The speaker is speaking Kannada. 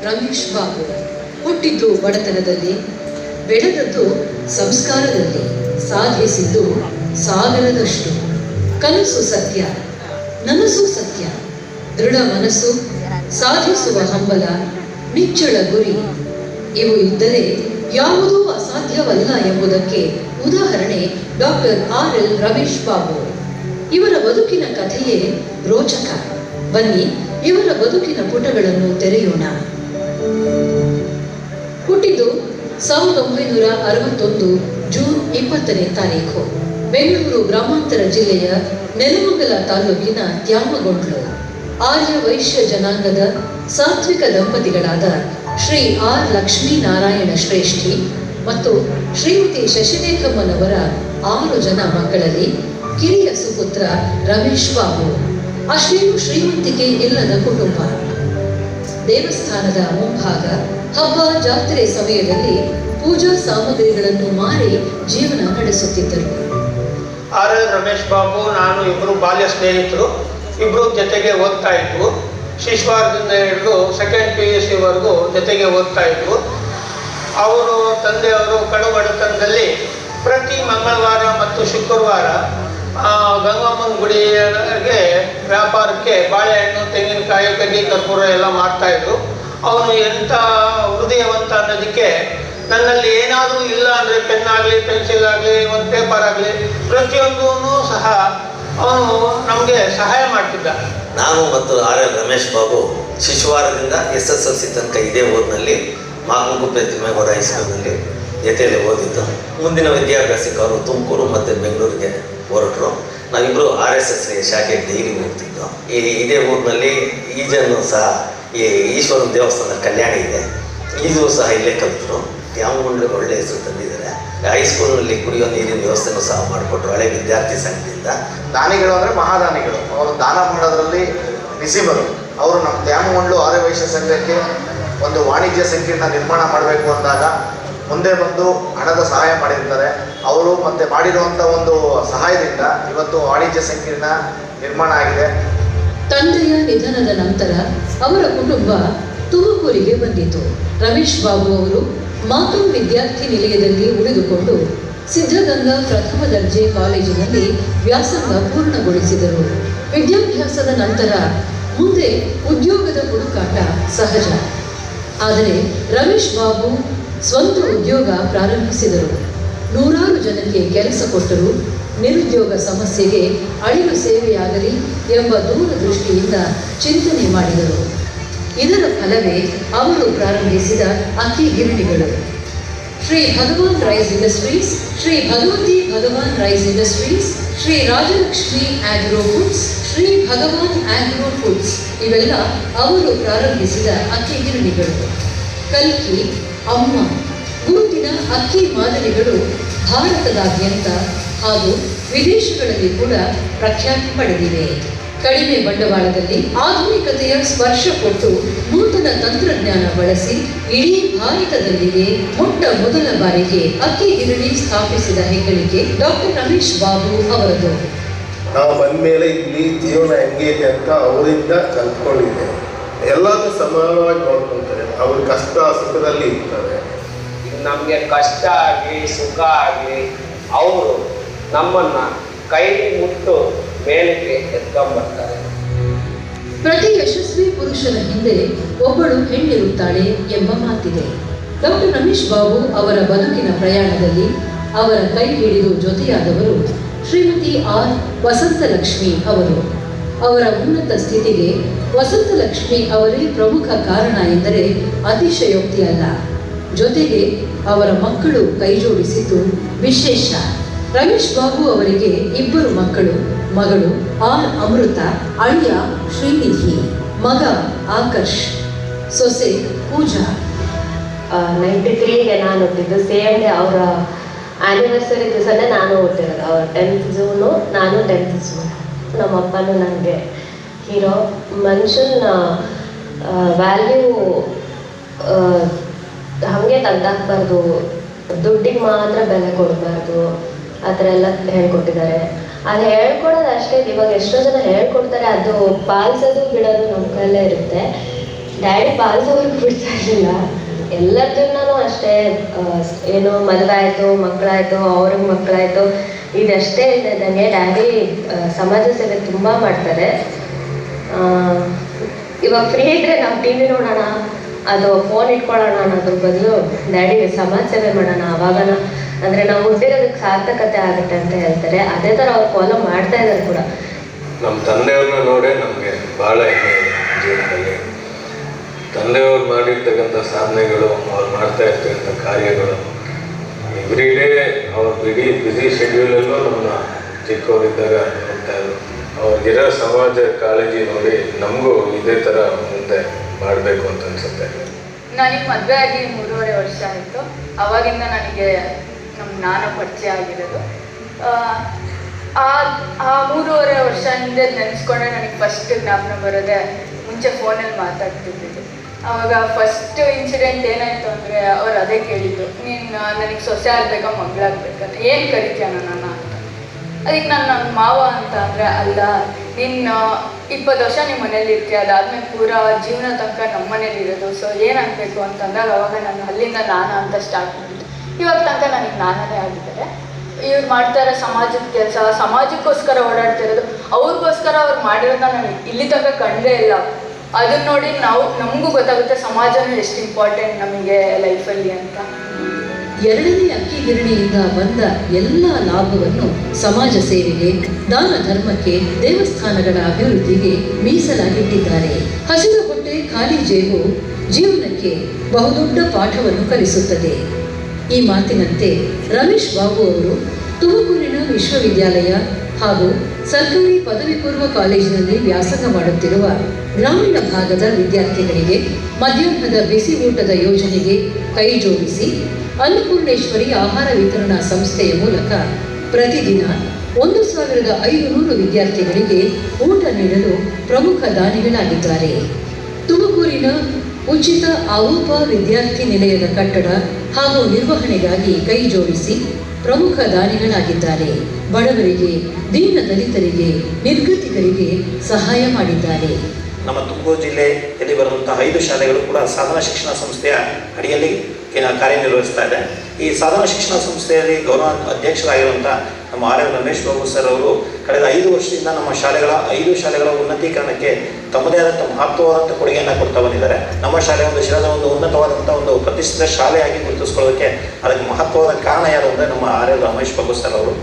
ರಮೇಶ್ ಬಾಬು ಹುಟ್ಟಿದ್ದು ಬಡತನದಲ್ಲಿ, ಬೆಳೆದದ್ದು ಸಂಸ್ಕಾರದಲ್ಲಿ, ಸಾಧಿಸಿದ್ದು ಸಾಗರದಷ್ಟು. ಕನಸು ಸತ್ಯ, ನನಸು ಸತ್ಯ, ದೃಢ ಮನಸ್ಸು, ಸಾಧಿಸುವ ಹಂಬಲ, ನಿಚ್ಚಳ ಗುರಿ ಇವು ಇದ್ದರೆ ಯಾವುದೂ ಅಸಾಧ್ಯವಲ್ಲ ಎಂಬುದಕ್ಕೆ ಉದಾಹರಣೆ ಡಾಕ್ಟರ್ RL ರಮೇಶ್ ಬಾಬು. ಇವರ ಬದುಕಿನ ಕಥೆಯೇ ರೋಚಕ. ಬನ್ನಿ ಇವರ ಬದುಕಿನ ಪುಟಗಳನ್ನು ತೆರೆಯೋಣ. ಹುಟ್ಟಿದ್ದು 1961 ಜೂನ್ 20ನೇ ತಾರೀಖು ಬೆಂಗಳೂರು ಗ್ರಾಮಾಂತರ ಜಿಲ್ಲೆಯ ನೆಲಮಂಗಲ ತಾಲೂಕಿನ ತ್ಯಾಮಗೊಂಡ್ಲು. ಆರ್ಯ ವೈಶ್ಯ ಜನಾಂಗದ ಸಾತ್ವಿಕ ದಂಪತಿಗಳಾದ ಶ್ರೀ R ಲಕ್ಷ್ಮೀನಾರಾಯಣ ಶ್ರೇಷ್ಠಿ ಮತ್ತು ಶ್ರೀಮತಿ ಶಶಿರೇಖಮ್ಮನವರ 6 ಜನ ಮಕ್ಕಳಲ್ಲಿ ಕಿರಿಯ ಸುಪುತ್ರ ರಮೇಶ್ ಬಾಬು. ಅಷ್ಟೇನು ಶ್ರೀಮಂತಿಕೆ ಇಲ್ಲದ ಕುಟುಂಬ. ದೇವಸ್ಥಾನದ ಮುಂಭಾಗ ಹಬ್ಬ ಜಾತ್ರೆ ಸಮಯದಲ್ಲಿ ಪೂಜಾ ಸಾಮಗ್ರಿಗಳನ್ನು ಮಾರಿ ಜೀವನ ನಡೆಸುತ್ತಿದ್ದರು. RL ರಮೇಶ್ ಬಾಬು ನಾನು ಇಬ್ಬರು ಬಾಲ್ಯ ಸ್ನೇಹಿತರು. ಇಬ್ಬರು ಜೊತೆಗೆ ಓದ್ತಾ ಇದ್ವು. ಶಿಶುವಾರದಿಂದ ಹಿಡಿದು ಸೆಕೆಂಡ್ PUC ವರೆಗೂ ಜೊತೆಗೆ ಓದ್ತಾ ಇದ್ವು. ಅವರು ತಂದೆಯವರು ಕಡು ಬಡತನದಲ್ಲಿ ಪ್ರತಿ ಮಂಗಳವಾರ ಮತ್ತು ಶುಕ್ರವಾರ ಗಂಗಮ್ಮನ ಗುಡಿಗೆ ವ್ಯಾಪಾರಕ್ಕೆ ಬಾಳೆಹಣ್ಣು, ತೆಂಗಿನಕಾಯಿ, ಕಡ್ಡಿ, ಕರ್ಪೂರ ಎಲ್ಲ ಮಾಡ್ತಾಯಿದ್ರು. ಅವನು ಎಂಥ ಹೃದಯವಂತ ಅನ್ನೋದಕ್ಕೆ ನನ್ನಲ್ಲಿ ಏನಾದರೂ ಇಲ್ಲ ಅಂದರೆ ಪೆನ್ ಆಗಲಿ, ಪೆನ್ಸಿಲ್ ಆಗಲಿ, ಒಂದು ಪೇಪರ್ ಆಗಲಿ ಪ್ರತಿಯೊಂದೂ ಸಹ ಅವನು ನಮಗೆ ಸಹಾಯ ಮಾಡ್ತಿದ್ದ. ನಾನು ಮತ್ತು RL ರಮೇಶ್ ಬಾಬು ಶಿಶುವಾರದಿಂದ SSLC ತನಕ ಇದೇ ಊರಿನಲ್ಲಿ ಮಾಗುಂಗುಪ್ಪೆ ತಿಮ್ಮೇಗೌಡ ಹೈಸ್ಕೂಲ್ನಲ್ಲಿ ಜೊತೆಯಲ್ಲಿ ಓದಿದ್ದು. ಮುಂದಿನ ವಿದ್ಯಾಭ್ಯಾಸಕ್ಕೆ ಅವರು ತುಮಕೂರು ಮತ್ತು ಬೆಂಗಳೂರಿಗೆ ಹೊರಟರು. ನಾವಿಬ್ಬರು RSS ಶಾಖೆಗೆ ಡೈಲಿ ಹೋಗ್ತಿದ್ದು. ಇದೇ ಊರಿನಲ್ಲಿ ಈಜನ್ನು ಸಹ ಈ ಈಶ್ವರನ ದೇವಸ್ಥಾನ ಕಲ್ಯಾಣ ಇದೆ, ಈಜು ಸಹ ಇಲ್ಲೇ ಕಲಿತರು. ತ್ಯಾಮಗೊಂಡ್ಲಿಗೆ ಒಳ್ಳೆ ಹೆಸರು ತಂದಿದ್ದಾರೆ. ಹೈಸ್ಕೂಲ್ನಲ್ಲಿ ಕುಡಿಯೋ ನೀರಿನ ವ್ಯವಸ್ಥೆನೂ ಸಹ ಮಾಡಿಕೊಟ್ರು ಹಳೆ ವಿದ್ಯಾರ್ಥಿ ಸಂಘದಿಂದ. ದಾನಿಗಳು ಅಂದರೆ ಮಹಾದಾನಿಗಳು. ಅವರು ದಾನ ಮಾಡೋದ್ರಲ್ಲಿ ಬಿಸಿಬರು. ಅವರು ನಮ್ಮ ತ್ಯಾಮಗೊಂಡ್ಲು ಆರ್ಯ ವೈಶ್ಯ ಸಂಘಕ್ಕೆ ಒಂದು ವಾಣಿಜ್ಯ ಸಂಕೀರ್ಣ ನಿರ್ಮಾಣ ಮಾಡಬೇಕು ಅಂದಾಗ ಮುಂದೆ ಬಂದು ಹಣದ ಸಹಾಯ ಮಾಡಿರ್ತಾರೆ. ಅವರು ಮತ್ತೆ ಮಾಡಿರುವಂಥ ಒಂದು ಸಹಾಯದಿಂದ ಇವತ್ತು ವಾಣಿಜ್ಯ ಸಂಕೀರ್ಣ ನಿರ್ಮಾಣ ಆಗಿದೆ. ತಂದೆಯ ನಿಧನದ ನಂತರ ಅವರ ಕುಟುಂಬ ತುಮಕೂರಿಗೆ ಬಂದಿತು. ರಮೇಶ್ ಬಾಬು ಅವರು ಮಾಕಂ ವಿದ್ಯಾರ್ಥಿ ನಿಲಯದಲ್ಲಿ ಉಳಿದುಕೊಂಡು ಸಿದ್ಧಗಂಗಾ ಪ್ರಥಮ ದರ್ಜೆ ಕಾಲೇಜಿನಲ್ಲಿ ವ್ಯಾಸಂಗ ಪೂರ್ಣಗೊಳಿಸಿದರು. ವಿದ್ಯಾಭ್ಯಾಸದ ನಂತರ ಮುಂದೆ ಉದ್ಯೋಗದ ಹುಡುಕಾಟ ಸಹಜ. ಆದರೆ ರಮೇಶ್ ಬಾಬು ಸ್ವಂತ ಉದ್ಯೋಗ ಪ್ರಾರಂಭಿಸಿದರು. 100 ಜನಕ್ಕೆ ಕೆಲಸ ಕೊಟ್ಟರು. ನಿರುದ್ಯೋಗ ಸಮಸ್ಯೆಗೆ ಅಳಿಲು ಸೇವೆಯಾಗಲಿ ಎಂಬ ದೂರದೃಷ್ಟಿಯಿಂದ ಚಿಂತನೆ ಮಾಡಿದರು. ಇದರ ಫಲವೇ ಅವರು ಪ್ರಾರಂಭಿಸಿದ ಅಕ್ಕಿ ಗಿರಣಿಗಳು. Shri Bhagwan rice industries, Shri Bhagavathi Bhagwan rice industries, Shri Rajalakshmi agro foods, Shri Bhagwan agro foods ಇವೆಲ್ಲ ಅವರು ಪ್ರಾರಂಭಿಸಿದ ಅಕ್ಕಿ ಗಿರಣಿಗಳು. ಕಲ್ಕಿ, ಅಮ್ಮ ಗುರುತಿನ ಅಕ್ಕಿ ಮಾದರಿಗಳು ಭಾರತದಾದ್ಯಂತ ಹಾಗೂ ವಿದೇಶಗಳಲ್ಲಿ ಕೂಡ ಪ್ರಖ್ಯಾತಿ ಪಡೆದಿವೆ. ಕಡಿಮೆ ಬಂಡವಾಳದಲ್ಲಿ ಆಧುನಿಕತೆಯ ಸ್ಪರ್ಶ ಕೊಟ್ಟು ನೂತನ ತಂತ್ರಜ್ಞಾನ ಬಳಸಿ ಇಡೀ ಭಾರತದಲ್ಲಿಯೇ ಮೊಟ್ಟ ಮೊದಲ ಬಾರಿಗೆ ಅಕ್ಕಿ ಗಿರಣಿ ಸ್ಥಾಪಿಸಿದ ಹೆಗ್ಗಳಿಕೆ ಡಾಕ್ಟರ್ ರಮೇಶ್ ಬಾಬು ಅವರದು. ನಾವು ಬಂದ ಮೇಲೆ ಇಲ್ಲಿ ಜೀವನ ಹೆಂಗಿದೆ ಅಂತ ಅವರಿಂದ ಕಲ್ತ್ಕೊಂಡಿದ್ದೆ. ಎಲ್ಲರೂ ಸಮಾನವಾಗಿ ನೋಡ್ಕೊಳ್ತಾರೆ. ಅವ್ರ ಕಷ್ಟ ಸುಖದಲ್ಲಿ ಇರ್ತಾರೆ. ನಮಗೆ ಕಷ್ಟ ಆಗಲಿ ಸುಖ ಆಗಲಿ ಅವರು ನಮ್ಮನ್ನು ಕೈ ಮುಟ್ಟು ಮೇಲಕ್ಕೆ ಎತ್ಕೊಂಡ್ಬರ್ತಾರೆ. ಪ್ರತಿ ಯಶಸ್ವಿ ಪುರುಷನ ಹಿಂದೆ ಒಬ್ಬಳು ಹೆಣ್ಣಿರುತ್ತಾಳೆ ಎಂಬ ಮಾತಿದೆ. ಡಾಕ್ಟರ್ ರಮೇಶ್ ಬಾಬು ಅವರ ಬದುಕಿನ ಪ್ರಯಾಣದಲ್ಲಿ ಅವರ ಕೈ ಹಿಡಿದು ಜೊತೆಯಾದವರು ಶ್ರೀಮತಿ R ವಸಂತಲಕ್ಷ್ಮಿ ಅವರು. ಅವರ ಉನ್ನತ ಸ್ಥಿತಿಗೆ ವಸಂತಲಕ್ಷ್ಮಿ ಅವರೇ ಪ್ರಮುಖ ಕಾರಣ ಎಂದರೆ ಅತಿಶಯೋಕ್ತಿಯಲ್ಲ. ಜೊತೆಗೆ ಅವರ ಮಕ್ಕಳು ಕೈಜೋಡಿಸಿದ್ದು ವಿಶೇಷ. ರಮೇಶ್ ಬಾಬು ಅವರಿಗೆ 2 ಮಕ್ಕಳು. ಮಗಳು R ಅಮೃತ, ಅಳಿಯ ಶ್ರೀನಿಧಿ, ಮಗ ಆಕರ್ಷ್, ಸೊಸೆ ಪೂಜಾ. 93ಗೆ ನಾನು ಹುಟ್ಟಿದ್ದು. ಸೇಮ್ ಡೇ ಅವರ ಆ್ಯನಿವರ್ಸರಿ ದಿವಸನೇ ನಾನು ಹುಟ್ಟಿರೋದು. ಅವ್ರ 10th ಜೂನು, ನಾನು 10th ಜೂನ್. ನಮ್ಮಪ್ಪನೂ ನನಗೆ ಹೀರೋ. ಮನುಷ್ಯನ ವ್ಯಾಲ್ಯೂ ಹಾಗೆ ತೆಗ್ದಾಕ್ಬಾರ್ದು, ದುಡ್ಡಿಗೆ ಮಾತ್ರ ಬೆಲೆ ಕೊಡಬಾರ್ದು, ಆ ಥರ ಎಲ್ಲ ಹೇಳ್ಕೊಟ್ಟಿದ್ದಾರೆ. ಅದು ಹೇಳ್ಕೊಡೋದು ಅಷ್ಟೇ. ಇವಾಗ ಎಷ್ಟೋ ಜನ ಹೇಳ್ಕೊಡ್ತಾರೆ, ಅದು ಪಾಲಿಸೋದು ಬಿಡೋದು ನಮ್ಮ ಕೈಲೇ ಇರುತ್ತೆ. ಡ್ಯಾಡಿ ಪಾಲಿಸೋರು ಬಿಡ್ತಾ ಇಲ್ಲ. ಏನು ಮದುವೆ ಆಯಿತು, ಮಕ್ಕಳಾಯಿತು, ಅವ್ರಿಗೆ ಮಕ್ಕಳಾಯಿತು, ಇದಷ್ಟೇ ಇಲ್ಲದಂಗೆ ಡ್ಯಾಡಿ ಸಮಾಜ ಸೇವೆ ತುಂಬ ಮಾಡ್ತಾರೆ. ಇವಾಗ ಫ್ರೀ ಇದ್ದರೆ ನಾವು ಟಿ ವಿ ನೋಡೋಣ, ಅದು ಫೋನ್ ಇಟ್ಕೊಳ್ಳೋಣ ಅನ್ನೋದ್ರ ಬದಲು ಡ್ಯಾಡಿ ಸಮಾಜ ಸೇವೆ ಮಾಡೋಣ, ಅವಾಗ ಅಂದರೆ ನಾವು ಹುಟ್ಟಿರೋದಕ್ಕೆ ಸಾರ್ಥಕತೆ ಆಗುತ್ತೆ ಅಂತ ಹೇಳ್ತಾರೆ. ಅದೇ ಥರ ಅವ್ರು ಫಾಲೋ ಮಾಡ್ತಾ ಇದ್ದಾರೆ ಕೂಡ. ನಮ್ಮ ತಂದೆಯವ್ರನ್ನ ನೋಡೇ ನಮಗೆ ಭಾಳ ಹೆಮ್ಮೆ ಇದೆ ಜೀವನದಲ್ಲಿ. ತಂದೆಯವ್ರು ಮಾಡಿರ್ತಕ್ಕಂಥ ಸಾಧನೆಗಳು, ಅವ್ರು ಮಾಡ್ತಾ ಇರ್ತಕ್ಕಂಥ ಕಾರ್ಯಗಳು, ಎವ್ರಿ ಡೇ ಅವ್ರ ಬಿಸಿ ಶೆಡ್ಯೂಲಲ್ಲೂ ನಮ್ಮನ್ನ ಚಿಕ್ಕವರಿದ್ದಾಗ ನೋಡ್ತಾ ಇದ್ರು. ಅವ್ರಿಗಿರೋ ಸಮಾಜ ಕಾಳಜಿ ನೋಡಿ ನಮಗೂ ಇದೇ ಥರ ಮುಂದೆ ಮಾಡಬೇಕು ಅಂತ ಅನಿಸುತ್ತೆ. ನನಗೆ ಮದುವೆ ಆಗಿ 3.5 ವರ್ಷ ಆಯಿತು. ಅವಾಗಿಂದ ನನಗೆ ನಮ್ಮ ನಾನ ಪರಿಚಯ ಆಗಿರೋದು. ಆ 3.5 ವರ್ಷ ಹಿಂದೆ ನೆನೆಸ್ಕೊಂಡ್ರೆ ನನಗೆ ಫಸ್ಟ್ ಜ್ಞಾಪನ ಬರೋದೆ ಮುಂಚೆ ಫೋನಲ್ಲಿ ಮಾತಾಡ್ತಿದ್ದಿದ್ದು. ಆವಾಗ ಫಸ್ಟ್ ಇನ್ಸಿಡೆಂಟ್ ಏನಾಯಿತು ಅಂದರೆ ಅವ್ರು ಅದೇ ಕೇಳಿದ್ದು, ನೀನು ನನಗೆ ಸೊಸೆ ಆಗಬೇಕಾ ಮಗಳಾಗಬೇಕಂತ, ಏನು ಕರಿತೀಯ ನನ್ನ ಅಂತ. ಅದಕ್ಕೆ ನಾನು ನನ್ನ ಮಾವ ಅಂತ ಅಂದರೆ, ಅಲ್ಲ ನೀನು 20 ವರ್ಷ ನಿಮ್ಮ ಮನೇಲಿ ಇರ್ತೀಯ, ಅದಾದ್ಮೇಲೆ ಪೂರಾ ಜೀವನ ತನಕ ನಮ್ಮ ಮನೇಲಿ ಇರೋದು, ಸೊ ಏನಾಗಬೇಕು ಅಂತಂದಾಗ ಅವಾಗ ನಾನು ಅಲ್ಲಿಂದ ನಾನ ಅಂತ ಸ್ಟಾರ್ಟ್ ಮಾಡಿದ್ದು. ಇವಾಗ ತನಕ ನನಗೆ ನಾನೇ ಆಗಿದ್ದಾರೆ. ಇವ್ರು ಮಾಡ್ತಾರೆ ಸಮಾಜದ ಕೆಲಸ, ಸಮಾಜಕ್ಕೋಸ್ಕರ ಓಡಾಡ್ತಿರೋದು, ಅವ್ರಿಗೋಸ್ಕರ ಅವ್ರು ಮಾಡಿರೋದನ್ನ ನಾನು ಇಲ್ಲಿ ತನಕ ಕಂಡೇ ಇಲ್ಲ. ಅದನ್ನ ನೋಡಿ ನಮಗೂ ಗೊತ್ತಾಗುತ್ತೆ ಸಮಾಜನೂ ಎಷ್ಟು ಇಂಪಾರ್ಟೆಂಟ್ ನಮಗೆ ಲೈಫಲ್ಲಿ ಅಂತ. 2ನೇ ಅಕ್ಕಿ ಗಿರಣಿಯಿಂದ ಬಂದ ಎಲ್ಲ ಲಾಭವನ್ನು ಸಮಾಜ ಸೇವೆಗೆ, ದಾನ ಧರ್ಮಕ್ಕೆ, ದೇವಸ್ಥಾನಗಳ ಅಭಿವೃದ್ಧಿಗೆ ಮೀಸಲಾಗಿಟ್ಟಿದ್ದಾರೆ. ಹಸಿದ ಹೊಟ್ಟೆ ಖಾಲಿ ಜೇಬು ಜೀವನಕ್ಕೆ ಬಹುದೊಡ್ಡ ಪಾಠವನ್ನು ಕಲಿಸುತ್ತದೆ. ಈ ಮಾತಿನಂತೆ ರಮೇಶ್ ಬಾಬು ಅವರು ತುಮಕೂರಿನ ವಿಶ್ವವಿದ್ಯಾಲಯ ಹಾಗೂ ಸರ್ಕಾರಿ ಪದವಿ ಪೂರ್ವ ಕಾಲೇಜಿನಲ್ಲಿ ವ್ಯಾಸಂಗ ಮಾಡುತ್ತಿರುವ ಗ್ರಾಮೀಣ ಭಾಗದ ವಿದ್ಯಾರ್ಥಿಗಳಿಗೆ ಮಧ್ಯಾಹ್ನದ ಬಿಸಿ ಊಟದ ಯೋಜನೆಗೆ ಕೈ ಜೋಡಿಸಿ ಅನ್ನಪೂರ್ಣೇಶ್ವರಿ ಆಹಾರ ವಿತರಣಾ ಸಂಸ್ಥೆಯ ಮೂಲಕ ಪ್ರತಿದಿನ 1,500 ವಿದ್ಯಾರ್ಥಿಗಳಿಗೆ ಊಟ ನೀಡಲು ಪ್ರಮುಖ ದಾನಿಗಳಾಗಿದ್ದಾರೆ. ತುಮಕೂರಿನ ಉಚಿತ ಅವೂಪ ವಿದ್ಯಾರ್ಥಿ ನಿಲಯದ ಕಟ್ಟಡ ಹಾಗೂ ನಿರ್ವಹಣೆಗಾಗಿ ಕೈ ಜೋಡಿಸಿ ಪ್ರಮುಖ ದಾನಿಗಳಾಗಿದ್ದಾರೆ. ಬಡವರಿಗೆ, ದೀನ ದಲಿತರಿಗೆ, ನಿರ್ಗತಿಕರಿಗೆ ಸಹಾಯ ಮಾಡಿದ್ದಾರೆ. ನಮ್ಮ ತುಮಕೂರು ಜಿಲ್ಲೆಯಲ್ಲಿ ಬರುವಂತಹ 5 ಶಾಲೆಗಳು ಕೂಡ ಸಾಧನಾ ಶಿಕ್ಷಣ ಸಂಸ್ಥೆಯ ಅಡಿಯಲ್ಲಿ ಕಾರ್ಯನಿರ್ವಹಿಸ್ತಾ ಇದೆ. ಈ ಸಾಧನಾ ಶಿಕ್ಷಣ ಸಂಸ್ಥೆಯಲ್ಲಿ ಗೌರವ ಅಧ್ಯಕ್ಷರಾಗಿರುವಂಥ ನಮ್ಮ ಆರ್.ಎಲ್. ರಮೇಶ್ ಬಾಬು ಸರ್ ಅವರು ಕಳೆದ 5 ವರ್ಷದಿಂದ ನಮ್ಮ ಶಾಲೆಗಳ 5 ಶಾಲೆಗಳ ಉನ್ನತೀಕರಣಕ್ಕೆ ತಮ್ಮದೇ ಆದಂಥ ಮಹತ್ವವಾದಂಥ ಕೊಡುಗೆಯನ್ನು ಕೊಡ್ತಾ ಬಂದಿದ್ದಾರೆ. ನಮ್ಮ ಶಾಲೆ ಒಂದು ಶಿರಾದ ಒಂದು ಉನ್ನತವಾದಂಥ ಒಂದು ಪ್ರತಿಷ್ಠಿತ ಶಾಲೆಯಾಗಿ ಗುರುತಿಸ್ಕೊಳ್ಳೋದಕ್ಕೆ ಅದಕ್ಕೆ ಮಹತ್ವವಾದ ಕಾರಣ ಯಾರು ಅಂದರೆ ನಮ್ಮ ಆರ್.ಎಲ್. ರಮೇಶ್ ಬಾಬು ಸರ್ ಅವರು.